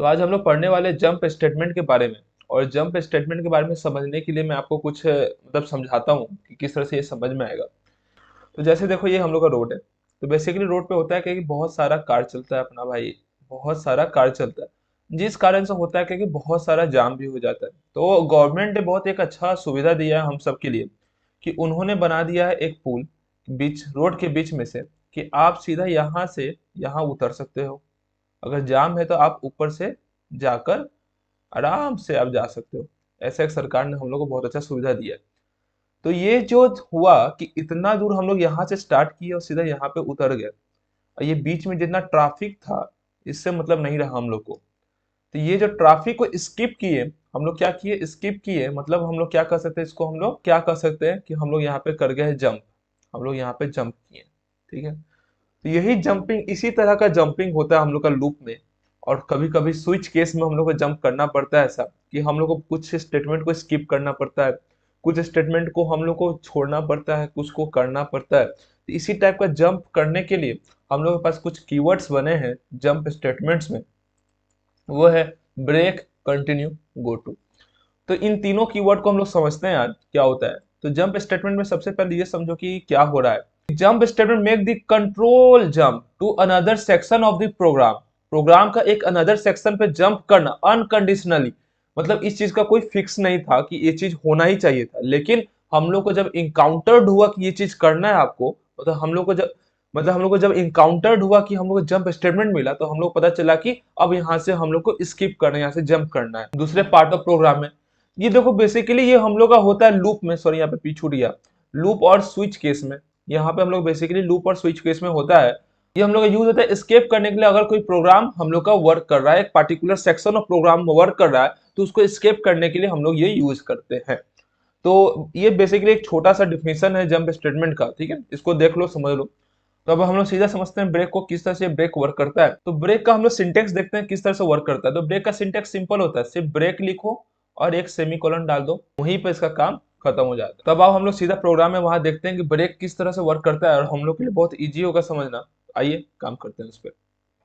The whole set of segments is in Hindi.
तो आज हम लोग पढ़ने वाले जंप स्टेटमेंट के बारे में। और जंप स्टेटमेंट के बारे में समझने के लिए मैं आपको कुछ मतलब समझाता हूँ कि किस तरह से ये समझ में आएगा। तो जैसे देखो, ये हम लोग का रोड है। तो बेसिकली रोड पे होता है क्या कि बहुत सारा कार चलता है अपना भाई, बहुत सारा कार चलता है। जिस कारण से होता है क्या कि बहुत सारा जाम भी हो जाता है। तो गवर्नमेंट ने बहुत एक अच्छा सुविधा दिया है हम सब के लिए, कि उन्होंने बना दिया है एक पुल बीच रोड के बीच में से, कि आप सीधा यहाँ से यहाँ उतर सकते हो। अगर जाम है तो आप ऊपर से जाकर आराम से आप जा सकते हो। ऐसा एक सरकार ने हम लोग को बहुत अच्छा सुविधा दिया है। तो ये जो हुआ कि इतना दूर हम लोग यहाँ से स्टार्ट किए और सीधा यहाँ पे उतर गए, और ये बीच में जितना ट्रैफिक था, इससे मतलब नहीं रहा हम लोग को। तो ये जो ट्रैफिक को स्किप किए, हम लोग क्या किए, स्किप किए, मतलब हम लोग क्या कर सकते हैं, इसको हम लोग क्या कर सकते हैं कि हम लोग यहाँ पे कर गए जंप। हम लोग यहाँ पे जंप किए। ठीक है। तो यही जंपिंग, इसी तरह का जंपिंग होता है हम लोग का लूप में। और कभी कभी स्विच केस में हम लोग को जंप करना पड़ता है, ऐसा कि हम लोग को कुछ स्टेटमेंट को स्किप करना पड़ता है, कुछ स्टेटमेंट को हम लोग को छोड़ना पड़ता है, कुछ को करना पड़ता है। तो इसी टाइप का जंप करने के लिए हम लोग के पास कुछ कीवर्ड्स बने हैं जंप स्टेटमेंट्स में। वो है ब्रेक, कंटिन्यू, गो टू। तो इन तीनों कीवर्ड को हम लोग समझते हैं आज क्या होता है। तो जंप स्टेटमेंट में सबसे पहले ये समझो कि क्या हो रहा है। Jump statement make the control jump to another section of the program. Program का एक अनदर सेक्शन पे जंप करना अनकंडीशनली। मतलब इस चीज का कोई फिक्स नहीं था कि ये चीज होना ही चाहिए था, लेकिन हम लोग को जब इंकाउंटर्ड हुआ कि ये चीज करना है आपको, मतलब हम लोग को जब इंकाउंटर्ड हुआ कि हम लोग को जंप स्टेटमेंट मिला, तो हम लोग को पता चला कि अब यहाँ से हम लोग को स्किप करना है, यहाँ से जंप करना है दूसरे पार्ट ऑफ प्रोग्राम में। ये देखो, बेसिकली ये हम लोग का होता है लूप में, सॉरी यहाँ पे पीछे छूट गया, लूप और स्विच केस में। यहाँ पे हम लोग बेसिकली लूप और स्विच केस में होता है। ये हम लोग का यूज होता है एस्केप करने के लिए। अगर कोई प्रोग्राम हम लोग का वर्क कर रहा है, एक पार्टिकुलर सेक्शन ऑफ प्रोग्राम में वर्क कर रहा है, तो उसको एस्केप करने के लिए हम लोग ये यूज करते हैं। तो ये बेसिकली एक छोटा सा डिफिनेशन है जंप स्टेटमेंट का। ठीक है, इसको देख लो, समझ लो। तो अब हम लोग सीधा समझते हैं ब्रेक को, किस तरह से ब्रेक वर्क करता है। तो ब्रेक का हम लोग सिंटेक्स देखते हैं किस तरह से वर्क करता है। तो ब्रेक का सिंटेक्स सिंपल होता है, सिर्फ ब्रेक लिखो और एक सेमीकोलन डाल दो, वहीं पर इसका काम खत्म हो जाता है। तब अब हम लोग सीधा प्रोग्राम में वहां देखते हैं कि ब्रेक किस तरह से वर्क करता है, और हम लोग के लिए बहुत ईजी होगा समझना। आइए काम करते हैं उस पर।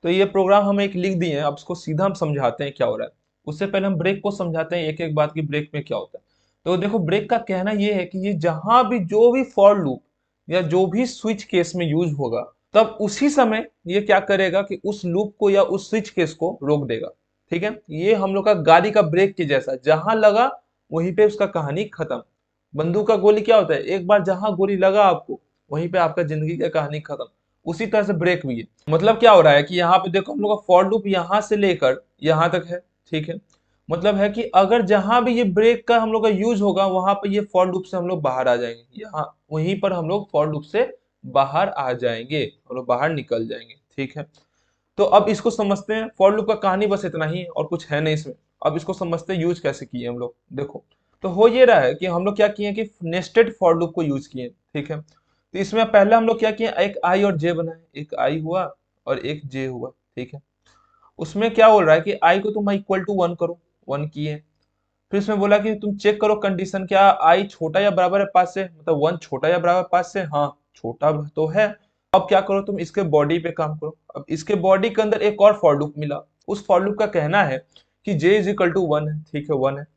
तो ये प्रोग्राम हम एक लिख दिए हैं, अब इसको सीधा हम समझाते हैं क्या हो रहा है। उससे पहले हम ब्रेक को समझाते हैं एक एक बात की ब्रेक में क्या होता है। तो देखो, ब्रेक का कहना ये है कि ये जहां भी जो भी फॉर लूप या जो भी स्विच केस में यूज होगा, तब उसी समय ये क्या करेगा कि उस लूप को या उस स्विच केस को रोक देगा। ठीक है, ये हम लोग का गाड़ी का ब्रेक के जैसा, जहां लगा वहीं पे उसका कहानी खत्म। बंदूक का गोली क्या होता है, एक बार जहां गोली लगा आपको, वहीं पे आपका जिंदगी का कहानी खत्म। उसी तरह से ब्रेक भी है। मतलब क्या हो रहा है कि यहाँ पे देखो, हम लोग का फॉर लूप यहाँ से लेकर यहाँ तक है। ठीक है, मतलब है कि अगर जहां भी ये ब्रेक का हम लोग का यूज होगा, वहां पे ये फॉर लूप से हम लोग बाहर आ जाएंगे। यहाँ वहीं पर हम लोग फॉर लूप से बाहर आ जाएंगे, हम लोग बाहर निकल जाएंगे। ठीक है। तो अब इसको समझते हैं, फॉर लूप का कहानी बस इतना ही है और कुछ है नहीं इसमें। अब इसको समझते हैं यूज कैसे किए हम लोग। देखो, तो हो ये रहा है कि हम लोग क्या किए कि नेस्टेड फॉर लूप को यूज किए। ठीक है। तो इसमें पहले हम लोग क्या किए, एक आई और जे बनाए, एक आई हुआ और एक जे हुआ। ठीक है। उसमें क्या बोल रहा है कि आई को तुम इक्वल टू वन करो, वन किए। फिर इसमें बोला कि तुम चेक करो कंडीशन, क्या आई छोटा या बराबर है पांच से, मतलब वन छोटा या बराबर पांच से, हाँ छोटा तो है। अब क्या करो, तुम इसके बॉडी पे काम करो। अब इसके बॉडी के अंदर एक और फॉर लूप मिला। उस फॉर लूप का कहना है कि जे इज इक्वल टू वन है। ठीक है, वन है।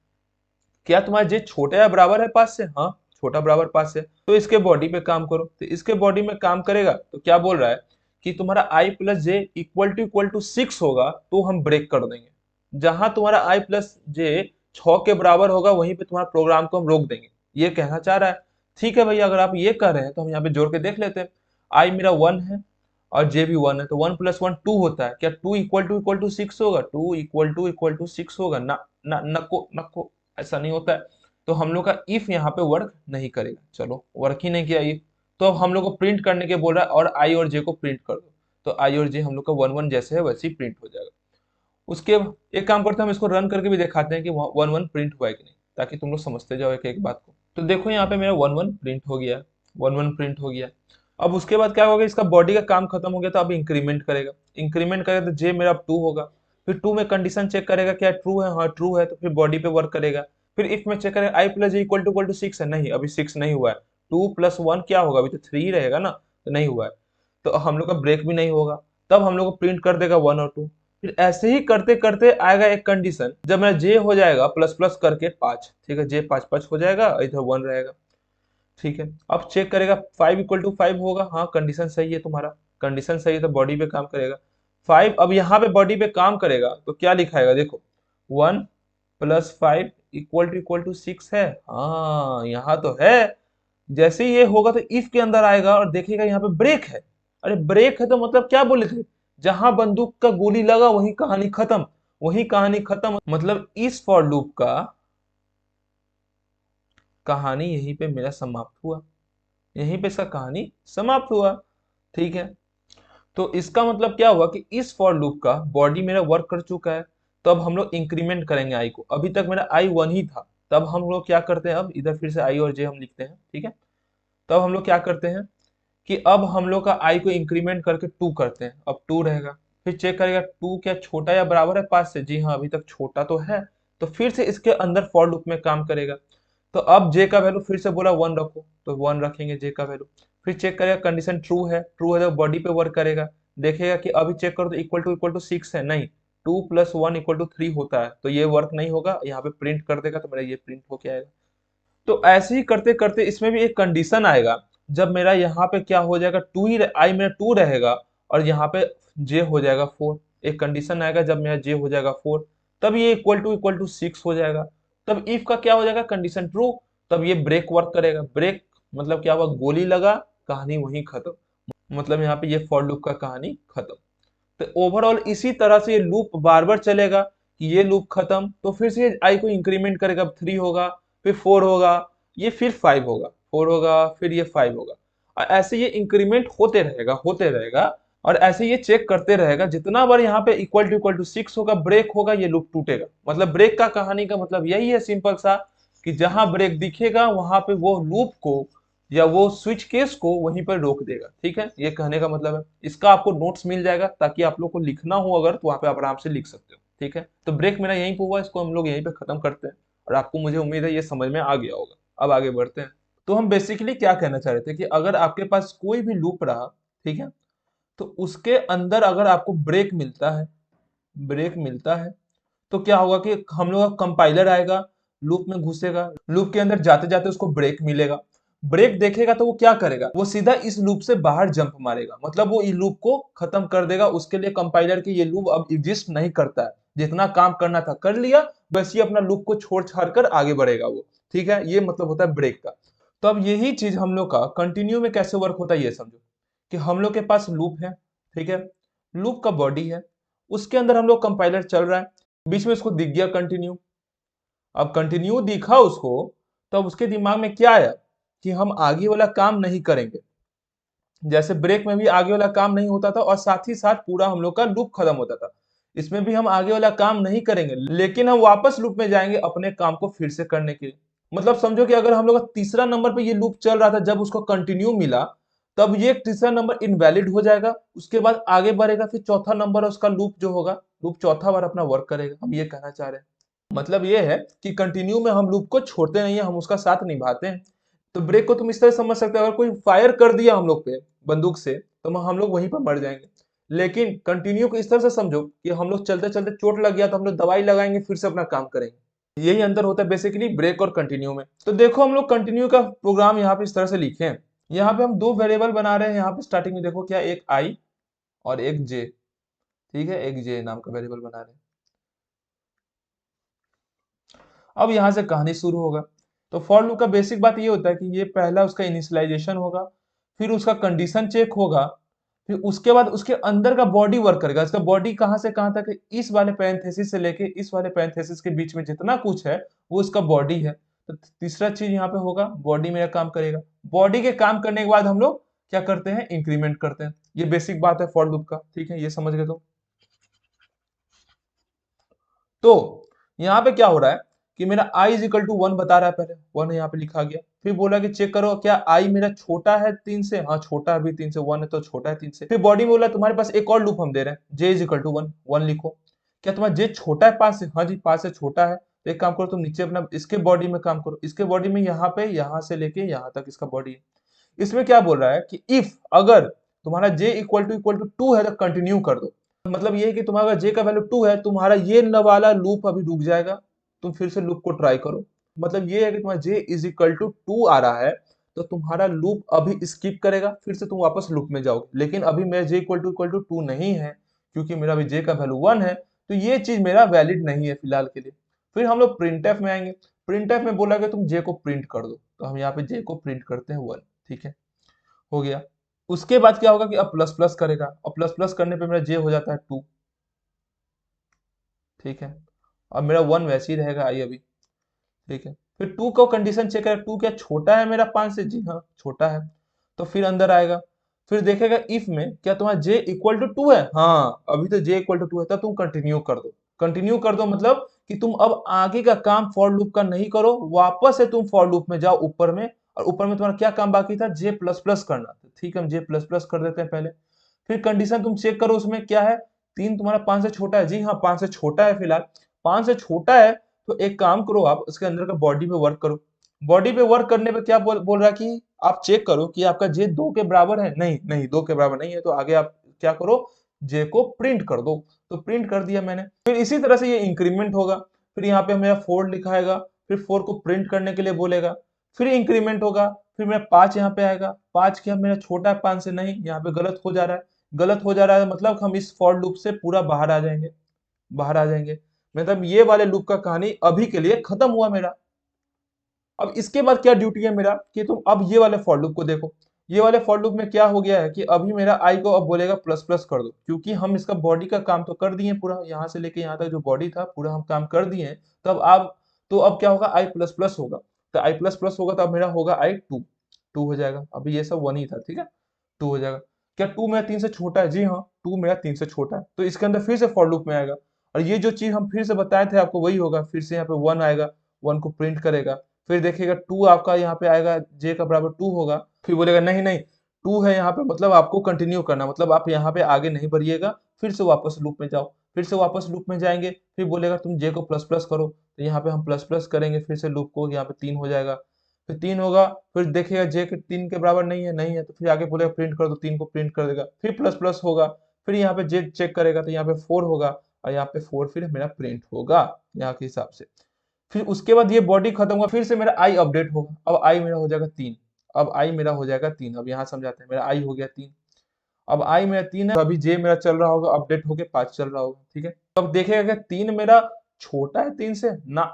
क्या तुम्हारा जे छोटा या बराबर है पांच से, हाँ छोटा बराबर पांच से। तो इसके बॉडी पे काम करो। तो इसके बॉडी में काम करेगा तो क्या बोल रहा है कि तुम्हारा I plus J equal to six होगा, तो हम ब्रेक कर देंगे। जहां तुम्हारा आई प्लस जे 6 के बराबर होगा, वहीं पे तुम्हारा प्रोग्राम को हम रोक देंगे, ये कहना चाह रहा है। ठीक है भैया, अगर आप ये कह रहे हैं तो हम यहाँ पे जोड़ के देख लेते हैं। आई मेरा वन है और जे भी वन है, तो वन प्लस वन टू होता है। क्या टू इक्वल टू सिक्स होगा, टू इक्वल टू सिक्स होगा ना? ना, नको नको, ऐसा नहीं होता है। तो हम लोग का इफ यहाँ पे वर्क नहीं करेगा। चलो, वर्क ही नहीं किया इफ। तो अब हम लोग को प्रिंट करने के बोल रहा है, और आई और जे को प्रिंट कर दो। तो आई और जे हम लोग का वन वन जैसे है वैसे ही प्रिंट हो जाएगा। उसके एक काम करते हैं, हम इसको रन करके भी दिखाते हैं कि वन वन प्रिंट हुआ है कि नहीं, ताकि तुम लोग समझते जाओ एक एक बात को। तो देखो, यहाँ पे मेरा वन वन प्रिंट हो गया, वन वन प्रिंट हो गया। अब उसके बाद क्या होगा, इसका बॉडी का काम खत्म हो गया, तो अब इंक्रीमेंट करेगा। इंक्रीमेंट करेगा तो जे मेरा टू होगा। फिर टू में कंडीशन चेक करेगा, क्या ट्रू है, हाँ ट्रू है, तो फिर बॉडी पे वर्क करेगा। फिर इफ में चेक करेगा आई प्लस इक्वल टू सिक्स है, नहीं अभी सिक्स नहीं हुआ है। टू प्लस वन क्या होगा, अभी तो थ्री रहेगा ना, तो नहीं हुआ है। तो हम लोग का ब्रेक भी नहीं होगा। तब हम लोग को प्रिंट कर देगा वन और टू। फिर ऐसे ही करते करते आएगा एक कंडीशन, जब मेरा जे हो जाएगा प्लस प्लस करके 5, ठीक है, जे 5 5 हो जाएगा, इधर 1 रहेगा, ठीक है। अब चेक करेगा 5 = 5 होगा, हाँ कंडीशन सही है तुम्हारा, कंडीशन सही है तो बॉडी पे काम करेगा। 5 अब यहाँ पे बॉडी पे काम करेगा तो क्या लिखाएगा देखो, 1 + 5 = 6 है, यहाँ तो है। जैसे ही ये होगा तो इफ के अंदर आएगा और देखेगा यहाँ पे ब्रेक है। अरे ब्रेक है तो मतलब क्या बोले थे, जहां बंदूक का गोली लगा वही कहानी खत्म, वही कहानी खत्म, मतलब इस फॉर लूप का कहानी यहीं पे मेरा समाप्त हुआ, यहीं पे इसका कहानी समाप्त हुआ, ठीक है। तो इसका मतलब क्या हुआ कि इस फॉर लूप का बॉडी मेरा वर्क कर चुका है। तो अब हम लोग इंक्रीमेंट करेंगे आई को, अभी तक मेरा आई 1 ही था, तब हम लोग क्या करते हैं, अब इधर फिर से आई और जे हम लिखते हैं, ठीक है। तब हम लोग क्या करते हैं कि अब हम लोग का आई को इंक्रीमेंट करके 2 करते हैं, अब 2 रहेगा। फिर चेक करेगा 2 क्या छोटा या बराबर है 5 से, जी हाँ अभी तक छोटा तो है। तो फिर से इसके अंदर फॉर लूप में काम करेगा। तो अब जे का वैल्यू फिर से बोला 1 रखो, तो 1 रखेंगे जे का वैल्यू। फिर चेक करेगा कंडीशन ट्रू है तो बॉडी पे वर्क करेगा, देखेगा कि अभी चेक करो तो इक्वल टू 6 है, नहीं 2 + 1 = 3 होता है, तो ये वर्क नहीं होगा, यहाँ पे प्रिंट कर देगा तो मेरा ये प्रिंट होके आएगा। तो ऐसे ही करते करते इसमें भी एक कंडीशन आएगा, जब मेरा यहाँ पे क्या हो जाएगा, टू ही आई मेरा 2 रहेगा और यहाँ पे जे हो जाएगा 4। एक कंडीशन आएगा जब मेरा जे हो जाएगा 4, तब ये इक्वल टू 6 हो जाएगा। तब इफ का क्या हो जाएगा, कंडीशन ट्रू, तब ये ब्रेक वर्क करेगा। ब्रेक मतलब क्या हुआ, गोली लगा, कहानी वहीं खत्म, मतलब यहाँ पे ये फॉर लूप का कहानी खत्म। तो ओवरऑल इसी तरह से ये लूप बार बार चलेगा कि ये लूप खत्म तो फिर से आई को इंक्रीमेंट करेगा, 3 होगा, फिर 4 होगा, ये फिर 5 होगा, 4 होगा, फिर ये 5 होगा, और ऐसे ये इंक्रीमेंट होते रहेगा होते रहेगा। और ऐसे ये चेक करते रहेगा, जितना बार यहाँ पे इक्वल टू 6 होगा, ब्रेक होगा, ये लूप टूटेगा। मतलब ब्रेक का कहानी का मतलब यही है सिंपल सा, कि जहां ब्रेक दिखेगा वहां पे वो लूप को या वो स्विच केस को वहीं पर रोक देगा, ठीक है, ये कहने का मतलब है। इसका आपको नोट्स मिल जाएगा, ताकि आप लोग को लिखना हो अगर तो वहां पे आप आराम से लिख सकते हो, ठीक है। तो ब्रेक मेरा यहीं पे हुआ, इसको हम लोग यहीं पे खत्म करते हैं, और आपको मुझे उम्मीद है ये समझ में आ गया होगा। अब आगे बढ़ते हैं। तो हम बेसिकली क्या कहना चाह रहे थे कि अगर आपके पास कोई भी लूप रहा, ठीक है, तो उसके अंदर अगर आपको ब्रेक मिलता है, ब्रेक मिलता है, तो क्या होगा कि हम लोग का कंपाइलर आएगा, लूप में घुसेगा, लूप के अंदर जाते जाते उसको ब्रेक मिलेगा। ब्रेक देखेगा तो वो क्या करेगा, वो सीधा इस लूप से बाहर जंप मारेगा, मतलब वो इस लूप को खत्म कर देगा। उसके लिए कंपाइलर की ये लूप अब एग्जिस्ट नहीं करता है, जितना काम करना था कर लिया, बस ये अपना लूप को छोड़ छाड़ कर आगे बढ़ेगा वो, ठीक है। ये मतलब होता है ब्रेक का। तो अब यही चीज हम लोग का कंटिन्यू में कैसे वर्क होता है ये समझो, कि हम लोग के पास लूप है, ठीक है, लूप का बॉडी है, उसके अंदर हम लोग कंपाइलर चल रहा है, बीच में उसको दिख गया कंटिन्यू। अब कंटिन्यू दिखा उसको, तब उसके दिमाग में क्या आया कि हम आगे वाला काम नहीं करेंगे। जैसे ब्रेक में भी आगे वाला काम नहीं होता था और साथ ही साथ पूरा हम लोग का लूप खत्म होता था, इसमें भी हम आगे वाला काम नहीं करेंगे, लेकिन हम वापस लूप में जाएंगे अपने काम को फिर से करने के लिए। मतलब समझो कि अगर हम लोग का तीसरा नंबर पे ये लूप चल रहा था, जब उसको कंटिन्यू मिला, तब ये तीसरा नंबर इनवैलिड हो जाएगा, उसके बाद आगे बढ़ेगा, फिर चौथा नंबर उसका लूप जो होगा, लूप चौथा बार अपना वर्क करेगा। हम ये कहना चाह रहे हैं, मतलब ये है कि कंटिन्यू में हम लूप को छोड़ते नहीं है, हम उसका साथ निभाते हैं। तो ब्रेक को तुम इस तरह समझ सकते हो, अगर कोई फायर कर दिया हम लोग पे बंदूक से, तो हम लोग वहीं पर मर जाएंगे। लेकिन कंटिन्यू को इस तरह से समझो कि हम लोग चलते चलते चोट लग गया तो हम लोग दवाई लगाएंगे, फिर से अपना काम करेंगे। यही अंतर होता है बेसिकली ब्रेक और कंटिन्यू में। तो देखो हम लोग कंटिन्यू का प्रोग्राम यहाँ पे इस तरह से लिखे हैं। यहाँ पे हम दो वेरिएबल बना रहे हैं, यहाँ पे स्टार्टिंग में देखो क्या, एक आई और एक जे, ठीक है, एक जे नाम का वेरिएबल बना रहे हैं। अब यहां से कहानी शुरू होगा। तो फॉर लूप का बेसिक बात ये होता है कि ये पहला उसका इनिशियलाइजेशन होगा, फिर उसका कंडीशन चेक होगा, फिर उसके बाद उसके अंदर का बॉडी वर्क करेगा। इसका बॉडी कहां से कहां तक है, इस वाले पैरेंथेसिस से लेके इस वाले पैरेंथेसिस के बीच में जितना कुछ है वो इसका बॉडी है। तो तीसरा चीज यहाँ पे होगा, बॉडी मेरा काम करेगा। बॉडी के काम करने के बाद हम लोग क्या करते हैं, इंक्रीमेंट करते हैं। ये बेसिक बात है फॉर लूप का, ठीक है, ये समझ गए। तो यहाँ पे क्या हो रहा है कि मेरा i इज इक्वल टू 1 बता रहा है, पहले 1 यहाँ पे लिखा गया, फिर बोला कि चेक करो क्या i मेरा छोटा है 3 से, हाँ छोटा है, अभी 3 से 1 है तो छोटा है 3 से। फिर बॉडी में बोला तुम्हारे पास एक और लूप हम दे रहे हैं, j इज इक्वल टू 1, 1 लिखो। क्या तुम्हारा j छोटा है 5 से, हाँ जी 5 से छोटा है। तो एक काम करो, तुम नीचे अपना इसके बॉडी में काम करो, इसके बॉडी में यहाँ पे यहाँ से लेके यहाँ तक इसका बॉडी है। इसमें क्या बोल रहा है कि इफ अगर तुम्हारा j इक्वल टू 2 है तो कंटिन्यू कर दो, मतलब ये है कि तुम्हारा जे का वैल्यू 2 है, तुम्हारा ये न वाला लूप अभी रुक जाएगा, तुम फिर से लूप को ट्राई करो। मतलब ये है कि तुम्हारा जे इज इक्वल टू 2 आ रहा है, तो तुम्हारा लूप अभी स्किप करेगा, फिर से तुम वापस लूप में जाओगे। लेकिन अभी मेरा जे इक्वल टू 2 नहीं है, क्योंकि मेरा अभी जे का वैल्यू 1 है, तो ये चीज मेरा वैलिड नहीं है फिलहाल के लिए। फिर हम लोग प्रिंटफ में आएंगे। प्रिंटफ में बोला कि तुम जे को प्रिंट कर दो, तो हम यहाँ पे जे को प्रिंट करते हैं 1। ठीक है, हो गया। उसके बाद क्या होगा कि अब प्लस प्लस करेगा, और प्लस प्लस करने पे मेरा जे हो जाता है 2। ठीक है, अब मेरा 1 वैसे ही रहेगा आई अभी। ठीक है, फिर 2 को कंडीशन चेक करेगा, 2 क्या छोटा है मेरा 5 से, जी हाँ छोटा है। तो फिर अंदर आएगा, फिर देखेगा इफ में क्या तुम्हारा जे इक्वल टू 2 है, हाँ अभी तो जे इक्वल टू 2 है, तब तुम कंटिन्यू कर दो। कंटिन्यू कर दो मतलब कि तुम अब आगे का काम फॉर लूप का नहीं करो, वापस से तुम फॉर लूप में जाओ ऊपर में, और ऊपर में तुम्हारा क्या काम बाकी था, जे प्लस प्लस करना। ठीक है, हम जे प्लस प्लस कर देते हैं पहले। फिर कंडीशन तुम चेक करो उसमें क्या है, 3 तुम्हारा 5 से छोटा है, जी हाँ 5 से छोटा है फिलहाल। 5 से छोटा है, तो एक काम करो, आप उसके अंदर का बॉडी पे वर्क करो। बॉडी पे वर्क करने पे क्या बोल रहा है कि आप चेक करो कि आपका जे 2 के बराबर है, नहीं नहीं 2 के बराबर नहीं है, तो आगे आप क्या करो, जे को प्रिंट कर दो। तो प्रिंट कर दिया मैंने। फिर इसी तरह से ये इंक्रीमेंट होगा। फिर यहाँ पे मेरा 4 लिखाएगा, फिर 4 को प्रिंट करने के लिए बोलेगा। फिर इंक्रीमेंट होगा, फिर मेरा 5 यहाँ पे आएगा। 5 क्या मेरा छोटा है 5 से, नहीं यहाँ पे गलत हो जा रहा है। गलत हो जा रहा है मतलब हम इस फॉर लूप से पूरा बाहर आ जाएंगे, बाहर आ जाएंगे। मतलब ये वाले लूप का कहानी अभी के लिए खत्म हुआ मेरा। अब इसके बाद क्या ड्यूटी है मेरा कि तुम अब ये वाले फॉर लूप को देखो। ये वाले फॉर लूप में क्या हो गया है कि अभी मेरा आई को अब बोलेगा प्लस प्लस कर दो, क्योंकि हम इसका बॉडी का काम तो कर दिए पूरा, यहाँ से लेके यहाँ तक जो बॉडी था पूरा हम काम कर दिए हैं। तब अब तो अब क्या होगा, आई प्लस प्लस होगा। तो आई प्लस प्लस होगा तो अब मेरा होगा आई 2। 2 हो जाएगा, अभी ये सब 1 ही था। ठीक है, 2 हो जाएगा। क्या 2 मेरा 3 से छोटा है, जी हाँ 2 मेरा 3 से छोटा है, तो इसके अंदर फिर से फॉर लूप में आएगा। और ये जो चीज हम फिर से बताए थे आपको वही होगा, फिर से यहाँ पे 1 आएगा, 1 को प्रिंट करेगा। फिर देखिएगा 2 आपका यहाँ पे आएगा, जे का बराबर 2 होगा। फिर बोलेगा नहीं नहीं 2 है यहाँ पे, मतलब आपको कंटिन्यू करना, मतलब आप यहाँ पे आगे नहीं बढ़िएगा, फिर से वापस लूप में जाओ। फिर से वापस लूप में जाएंगे, फिर बोलेगा तुम जे को प्लस प्लस करो, तो यहाँ पे हम प्लस प्लस करेंगे फिर से लूप को, यहाँ पे 3 हो जाएगा। फिर 3 होगा, फिर देखिएगा जे के 3 के बराबर नहीं है, नहीं है, तो फिर आगे बोलेगा प्रिंट कर दो, 3 को प्रिंट कर देगा, फिर प्लस प्लस होगा। फिर यहाँ पे जे चेक करेगा तो यहाँ पे 4 होगा, और यहाँ पे 4 फिर मेरा प्रिंट होगा यहाँ के हिसाब से। फिर उसके बाद ये बॉडी खत्म हुआ, फिर से मेरा आई अपडेट होगा। अब आई मेरा हो जाएगा 3। अब आई मेरा हो जाएगा 3, अब यहाँ समझाते हैं, मेरा आई हो गया 3। अब आई मेरा 3 है, तो अभी जे मेरा चल रहा होगा, अपडेट होके 5 चल रहा होगा। ठीक है, अब देखेगा कि 3 मेरा छोटा है 3 से ना,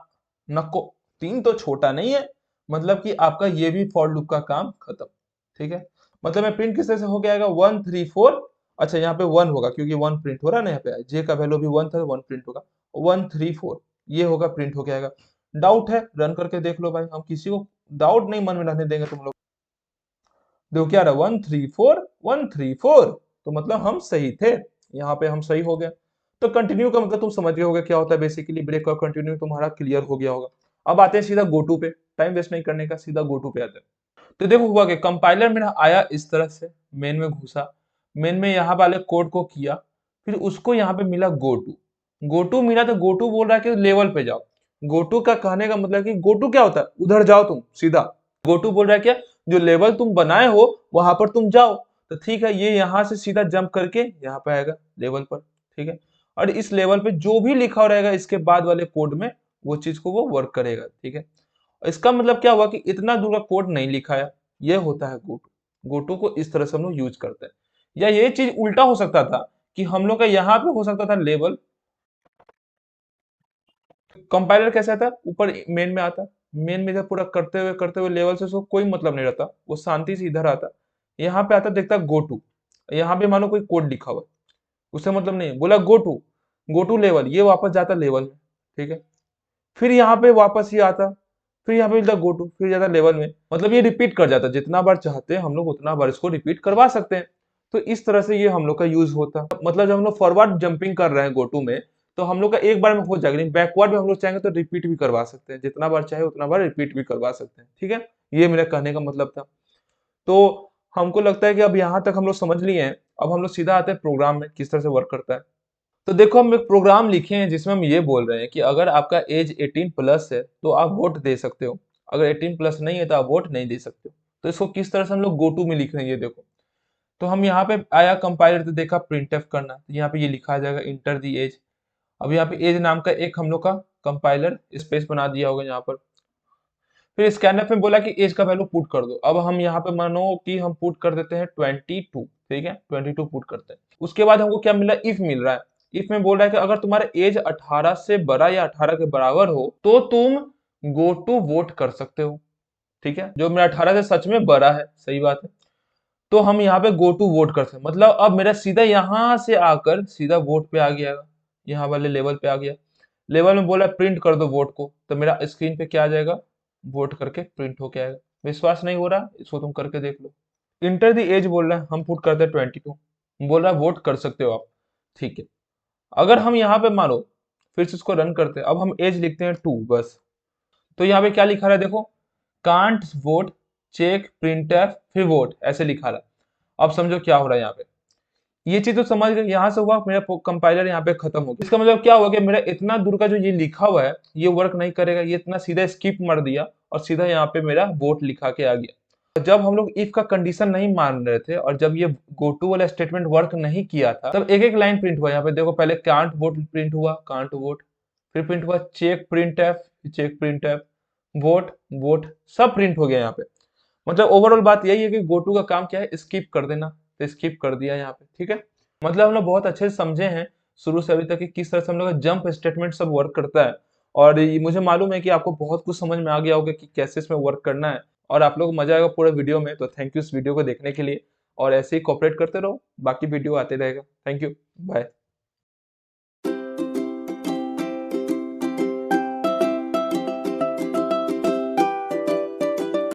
नको 3 तो छोटा नहीं है, मतलब कि आपका ये भी फॉर लूप का काम खत्म। ठीक है, मतलब मैं प्रिंट किस तरह से हो गया आएगा 1 3 4। अच्छा यहाँ पे 1 होगा, क्योंकि 1 प्रिंट हो रहा है ना, यहाँ पे जे का वैल्यू भी 1 था, 1 प्रिंट होगा, 1 3 4 ये होगा, प्रिंट हो गया आएगा। डाउट है रन करके देख लो भाई, हम किसी को डाउट नहीं मन में रहने देंगे तुम लोग। देखो क्या रहा, 1 3 4 1 3 4, तो मतलब हम सही थे, यहाँ पे हम सही हो गए। तो कंटिन्यू का मतलब तुम समझ गए होगे क्या होता है, बेसिकली ब्रेक और कंटिन्यू तुम्हारा क्लियर हो गया होगा। अब आते हैं सीधा गो टू पे, टाइम वेस्ट नहीं करने का, सीधा गो टू पे आते हैं। तो देखो हुआ कि कंपाइलर मेरा आया इस तरह से, मेन में घुसा, मेन में यहाँ वाले कोड को किया, फिर उसको यहाँ पे मिला गो टू। गो टू मिला तो गो टू बोल रहा है कि लेवल पे जाओ। गो टू का कहने का मतलब कि गो टू क्या होता है, उधर जाओ तुम सीधा। गो टू बोल रहा है क्या, जो लेवल तुम बनाए हो वहां पर तुम जाओ। तो ठीक है, ये यहाँ से सीधा जंप करके यहाँ पे आएगा लेवल पर। ठीक है, और इस लेवल पे जो भी लिखा हुआ रहेगा इसके बाद वाले कोड में, वो चीज को वो वर्क करेगा। ठीक है, इसका मतलब क्या हुआ कि इतना दूर का कोड नहीं लिखाया, ये होता है गोटू। गोटू को इस तरह से हम लोग यूज करते हैं। या ये चीज उल्टा हो सकता था कि हम लोग का यहाँ पे हो सकता था लेवल, कंपाइलर कैसा था ऊपर मेन में आता, मेन में जब पूरा करते हुए लेवल से उसको कोई मतलब नहीं रहता, वो शांति से इधर आता, यहाँ पे आता देखता गो टू, यहाँ पे मानो कोई कोड लिखा हुआ, उससे मतलब नहीं, बोला गो टू लेवल, ये वापस जाता लेवल में। ठीक है, फिर यहाँ पे वापस ही आता, फिर यहाँ पे मिलता गो टू, फिर जाता लेवल में, मतलब ये रिपीट कर जाता, जितना बार चाहते हैं हम लोग उतना बार इसको रिपीट करवा सकते हैं। तो इस तरह से ये हम लोग का यूज होता है, मतलब जब हम लोग फॉरवर्ड जंपिंग कर रहे हैं गोटू में, तो हम लोग का एक बार में हो जाएगा, लेकिन बैकवर्ड में हम लोग चाहेंगे तो रिपीट भी करवा सकते हैं, जितना बार चाहे उतना बार रिपीट भी करवा सकते हैं। ठीक है, ये मेरा कहने का मतलब था। तो हमको लगता है कि अब यहाँ तक हम लोग समझ लिए हैं, अब हम लोग सीधा आते हैं प्रोग्राम में किस तरह से वर्क करता है। तो देखो हम एक प्रोग्राम लिखे हैं जिसमें हम ये बोल रहे हैं कि अगर आपका एज 18 प्लस है तो आप वोट दे सकते हो, अगर 18 प्लस नहीं है तो आप वोट नहीं दे सकते हो। तो इसको किस तरह से हम लोग गो टू में लिख रहे हैं, ये देखो। तो हम यहाँ पे आया कंपाइलर तो देखा प्रिंटफ करना, तो यहाँ पे ये लिखा आ जाएगा इंटर दी एज। अब यहाँ पे एज नाम का एक हम लोग का कंपाइलर स्पेस बना दिया होगा यहाँ पर। फिर स्कैनफ में बोला कि एज का वैल्यू पुट कर दो। अब हम यहाँ पे मानो कि हम पुट कर देते हैं 22, ठीक है 22 पुट करते हैं। उसके बाद हमको क्या मिला, इफ मिल रहा है। इफ में बोल रहा है कि अगर तुम्हारा एज 18 से बड़ा या 18 के बराबर हो तो तुम गो टू वोट कर सकते हो, ठीक है। जो मेरा 18 से सच में बड़ा है, सही बात है। तो हम यहाँ पे गो टू वोट कर सकते हैं, मतलब अब मेरा सीधा यहाँ से आकर सीधा वोट पे आ गया, यहाँ वाले लेवल पे आ गया। लेवल में बोला प्रिंट कर दो वोट को, तो मेरा स्क्रीन पे क्या आ जाएगा, वोट करके प्रिंट होके आएगा। विश्वास नहीं हो रहा, इसको तुम करके देख लो। इंटर द एज बोल रहा है, हम पुट करते हैं 22, बोल रहा है वोट कर सकते हो आप, ठीक है। अगर हम यहाँ पे मानो फिर से इसको रन करते हैं, अब हम एज लिखते हैं 2 बस। तो यहाँ पे क्या लिखा रहा है देखो, कांट वोट चेक प्रिंट फिर वोट, ऐसे लिखा रहा है। अब समझो क्या हो रहा है यहाँ पे, ये चीज तो समझ गए। यहाँ से हुआ मेरा कंपाइलर यहाँ पे खत्म हो गया। इसका मतलब क्या हुआ कि मेरा इतना दूर का जो ये लिखा हुआ है ये वर्क नहीं करेगा, ये इतना सीधा स्किप मार दिया और सीधा यहाँ पे मेरा वोट लिखा के आ गया। जब हम लोग इफ का कंडीशन नहीं मान रहे थे और जब ये गो टू वाला स्टेटमेंट वर्क नहीं किया था, तब एक एक लाइन प्रिंट हुआ। यहाँ पे देखो, पहले कांट वोट प्रिंट हुआ, कांट वोट, फिर प्रिंट हुआ check printf, check printf, vote vote, सब प्रिंट हो गया यहाँ पे। मतलब ओवरऑल बात यही है कि गोटू का काम क्या है, स्किप कर देना। तो स्किप कर दिया यहाँ पे, ठीक है। मतलब हम लोग बहुत अच्छे से समझे हैं शुरू से अभी तक कि किस तरह से हम लोग का जंप स्टेटमेंट सब वर्क करता है। और मुझे मालूम है कि आपको बहुत कुछ समझ में आ गया होगा कि कैसे इसमें वर्क करना है, और आप लोग को मजा आएगा पूरा वीडियो में। तो थैंक यू इस वीडियो को देखने के लिए, और ऐसे ही कोऑपरेट करते रहो, बाकी वीडियो आते रहेगा। Thank you, bye.